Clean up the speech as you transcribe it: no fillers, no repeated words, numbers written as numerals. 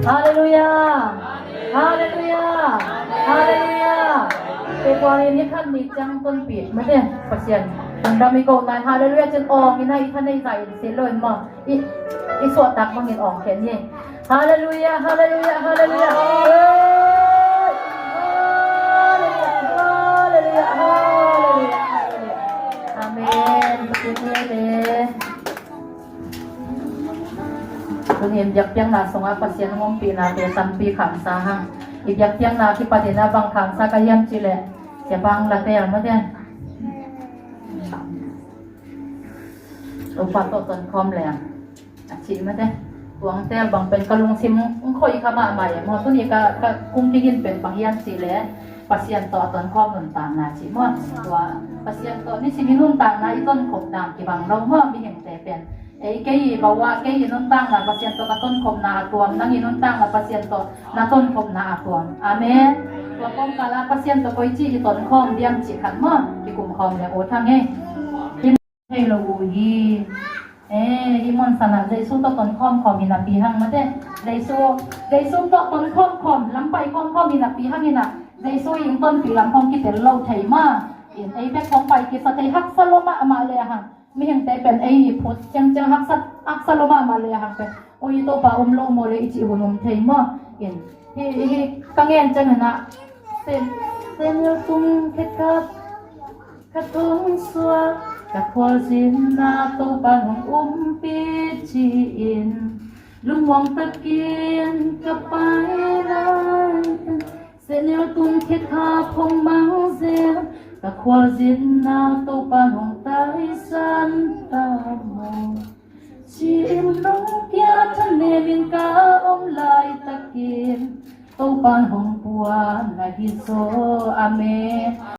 Haleluya, haleluya, haleluya, haleluya. Februaryนี้ท่านมีจังต้นปีมาเนี่ยประเสียนเรามีโกนายฮาเลลูยาจนออกนี่นะท่านในใจเสียเลยมั้งอีสวดตักมันเห็นออกแค่นี้ฮาเลลูยาฮาเลลูยาฮาเลลูยาฮาเลลูยาฮาเลลูยาอาเมนคุณเอ๋คุณเห็นยักษ์ยังนาสงฆ์ประเสียนงงปีนาเดสัมปีขังสาหังอีกยักษ์ยังนาที่ปฏิณาบังขังสากายัมจิเลจะบังละเตียงมาเนี่ยอุปโตตนคอมแรงชิมมาเด้หวงเต้บางเป็นกะลุงซิมค่อยขมาใหม่หมอตัวนี้ก็คุ้มที่ยินเป็นบางยันสิแล้วปัสยันต่อตนคอมหนุนต่างนาชิมว่าตัวปัสยันต่อนี่สิมีนุ่นต่างนาอีต้นขบด่างกี่บางเราเมื่อมีเห็นแต่เป็นไอ้แกยี่บอกว่าแกยี่นุ่นต่างนาปัสยันต่อต้นขบนาตัวนั่งยี่นุ่นต่างนาปัสยันต่อนาต้นขบนาตัวอาเมนตัวป้องกันละปัสยันต่อไปจี้ที่ต้นคอมเดียมจิขันเมื่อที่กลุ่มคอมเนี่ยโอ้ทั้งไงให้เรายีอีมอนสนาใจสู้ต่อต้นคอมคอมีนาปีหังมาเด้ใจสู้ต่อต้นคอมลำไปคอมมีนาปีหังนี่นะใจสู้ยิงต้นปีลำคอมกิเตเราไถมาไอ้แบกของไปกิสเตฮักสโลมาเลยหังไม่ยังแต่เป็นไอ้พุทธจังฮักสโลมาเลยหังเป็นโอ้ยตัวป่าโลโมเลยอิจิหุนไถมาที่กังเงินจังนะเส้นยตุ้งเท็ดกับกระทุ่งสัวกับพอสินนาตัวปานของปีจีนลุงวงตะเกียนกับไปเลยเส้นยตุ้งเท็ดขาพงมังเสียกับพอสินนาตัวปานของไตสันตามองจีนน้องเกียทันเนวินกาอมลายตะเกียนตัวปานของปัวนาฮิโซอาเม